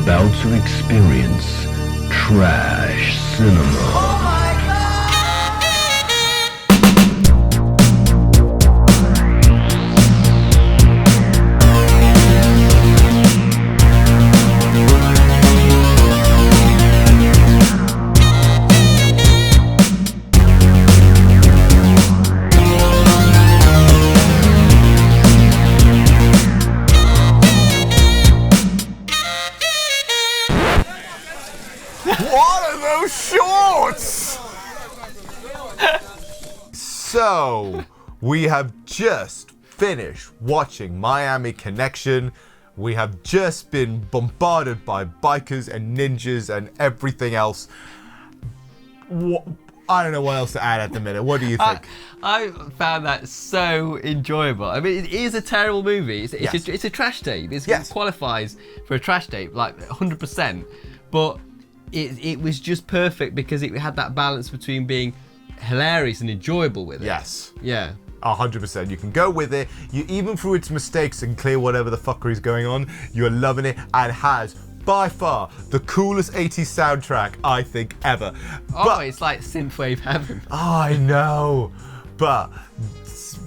about to experience trash cinema. So, we have just finished watching Miami Connection. We have just been bombarded by bikers and ninjas and everything else. I don't know what else to add at the minute. What do you think? I found that so enjoyable. I mean, it is a terrible movie. It's a trash tape. It qualifies for a trash tape, like 100%. But it was just perfect because it had that balance between being hilarious and enjoyable with it. Yes. Yeah. 100%. You can go with it. You even through its mistakes and clear whatever the fuckery is going on, you're loving it and has by far the coolest 80s soundtrack I think ever. It's like synthwave heaven. I know. But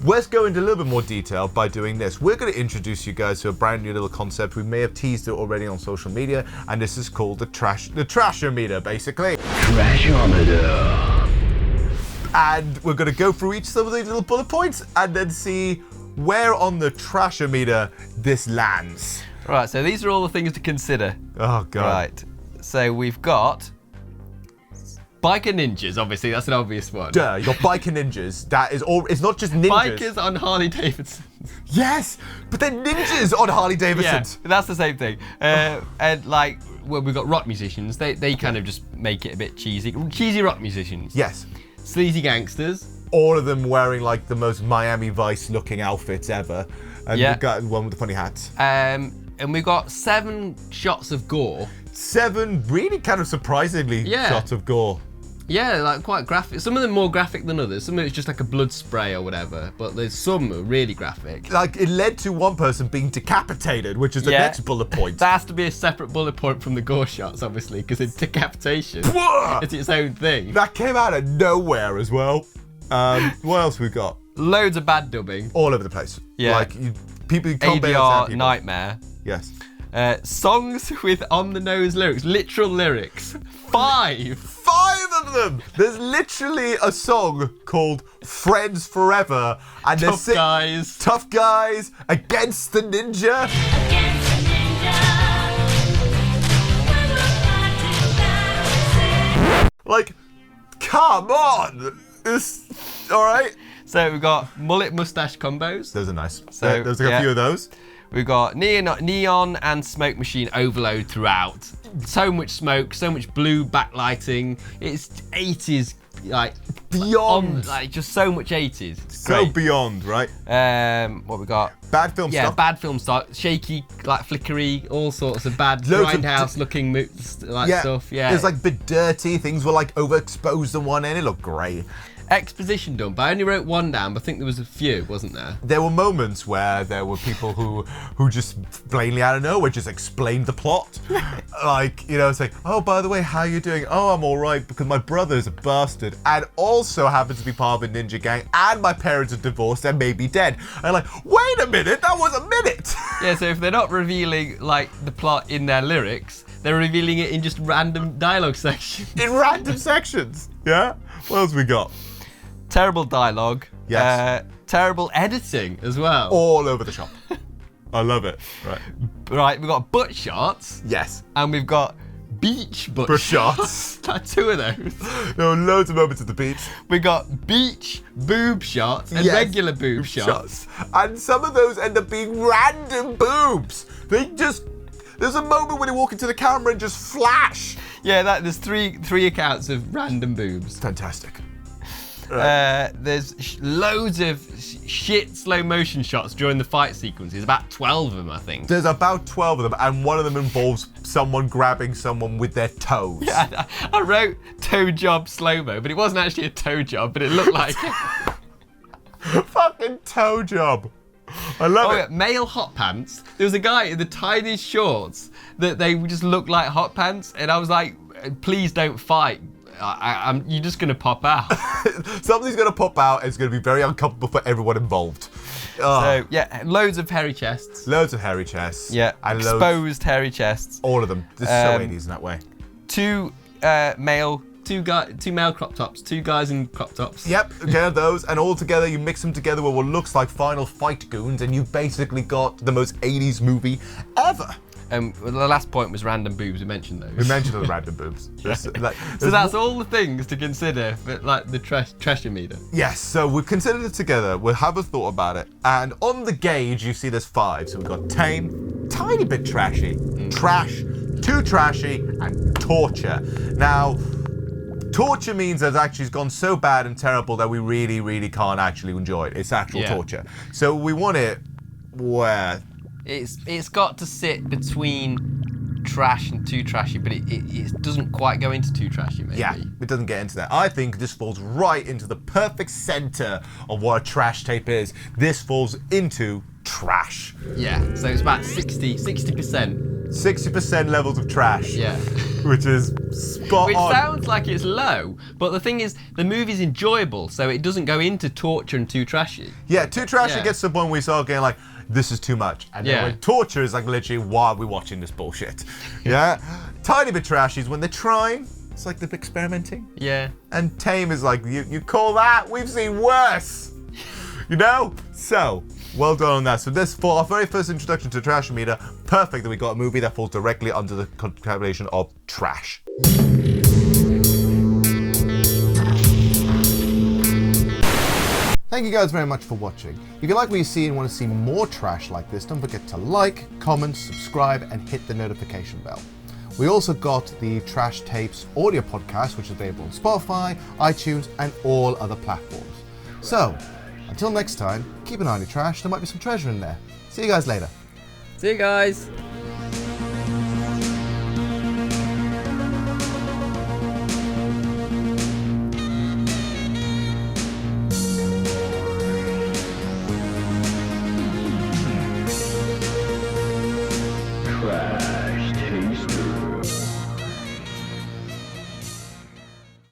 let's go into a little bit more detail by doing this. We're going to introduce you guys to a brand new little concept. We may have teased it already on social media, and this is called the Trashometer, basically. Trashometer. And we're going to go through each of these little bullet points and then see where on the Trashometer this lands. Right, so these are all the things to consider. Oh, God. Right, so we've got biker ninjas, obviously, that's an obvious one. Duh, you got biker ninjas. That is all. It's not just ninjas. Bikers on Harley Davidson. Yes, but they're ninjas on Harley Davidson. Yeah, that's the same thing. And like, well, we've got rock musicians. They kind of just make it a bit cheesy. Cheesy rock musicians. Yes. Sleazy gangsters. All of them wearing like the most Miami Vice looking outfits ever. And we've got one with the funny hats. And we've got 7 shots of gore. 7 really kind of surprisingly shots of gore. Yeah, like quite graphic. Some of them more graphic than others. Some of it's just like a blood spray or whatever. But there's some are really graphic. Like it led to one person being decapitated, which is the next bullet point. That has to be a separate bullet point from the gore shots, obviously, because it's decapitation. It's its own thing. That came out of nowhere as well. What else we got? Loads of bad dubbing. All over the place. Yeah. Like people you can't ADR Nightmare. Yes. Songs with on-the-nose lyrics, literal lyrics. 5! 5 of them! There's literally a song called Friends Forever. And Tough guys. Tough guys against the ninja. Against the ninja. Like, come on! Alright? So we've got mullet mustache combos. Those are nice. So, there's a few of those. We've got neon and smoke machine overload throughout. So much smoke, so much blue backlighting. It's 80s, like beyond, like just so much 80s. It's so great. beyond, right? What we got? Bad film Yeah, stuff. bad film stuff. Shaky, like flickery, all sorts of bad grindhouse-looking stuff. Yeah, it was like a bit dirty. Things were like overexposed on one end. It looked great. Exposition dump. I only wrote 1 down, but I think there was a few, wasn't there? There were moments where there were people who just blatantly out of nowhere just explained the plot. Like, you know, it's like, oh, by the way, how are you doing? Oh, I'm all right because my brother's a bastard and also happens to be part of a ninja gang and my parents are divorced and may be dead. And I'm like, wait a minute, that was a minute. Yeah, so if they're not revealing, like, the plot in their lyrics, they're revealing it in just random dialogue sections. In random sections, yeah? What else we got? Terrible dialogue. Yes. Terrible editing as well. All over the shop. I love it. Right. Right, we've got butt shots. Yes. And we've got beach butt shots. Like 2 of those. There were loads of moments at the beach. We got beach boob shots and regular boob shots. And some of those end up being random boobs. There's a moment when they walk into the camera and just flash. Yeah, there's three accounts of random boobs. Fantastic. Right. There's loads of shit slow motion shots during the fight sequences. About 12 of them, I think. There's about 12 of them, and one of them involves someone grabbing someone with their toes. Yeah, I wrote toe job slow-mo, but it wasn't actually a toe job, but it looked like Fucking toe job. I love it. Yeah, male hot pants. There was a guy in the tiniest shorts that they just looked like hot pants, and I was like, please don't fight. You're just gonna pop out. Something's gonna pop out, and it's gonna be very uncomfortable for everyone involved. So yeah, loads of hairy chests. Loads of hairy chests. Yeah, and exposed hairy chests. All of them. This is so 80s in that way. Two male crop tops. Two guys in crop tops. Yep, okay, those, and all together you mix them together with what looks like Final Fight goons, and you've basically got the most 80s movie ever. The last point was random boobs. We mentioned those. We mentioned the random boobs. So that's all the things to consider, but like the Trashometer. Yes, so we've considered it together. We'll have a thought about it. And on the gauge, you see there's 5. So we've got tame, tiny bit trashy, trash, too trashy, and torture. Now, torture means that actually it's gone so bad and terrible that we really, really can't actually enjoy it. It's actual torture. So we want it where... It's got to sit between trash and too trashy, but it doesn't quite go into too trashy, maybe. Yeah, it doesn't get into that. I think this falls right into the perfect center of what a trash tape is. This falls into trash. Yeah, so it's about 60%. 60% levels of trash. Yeah. Which is spot Which on. sounds like it's low, but the thing is, the movie's enjoyable, so it doesn't go into torture and too trashy. Yeah, too trashy gets to the point where we start getting like, this is too much. And then when torture is like literally, why are we watching this bullshit? Yeah? Tiny bit trashy is when they're trying. It's like they're experimenting. Yeah. And tame is like, you call that? We've seen worse. You know? So, well done on that. So this, for our very first introduction to Trashometer, perfect that we got a movie that falls directly under the contamination of trash. Thank you guys very much for watching. If you like what you see and want to see more trash like this, don't forget to like, comment, subscribe, and hit the notification bell. We also got the Trash Tapes audio podcast, which is available on Spotify, iTunes, and all other platforms. So, until next time, keep an eye on your trash. There might be some treasure in there. See you guys later. See you guys.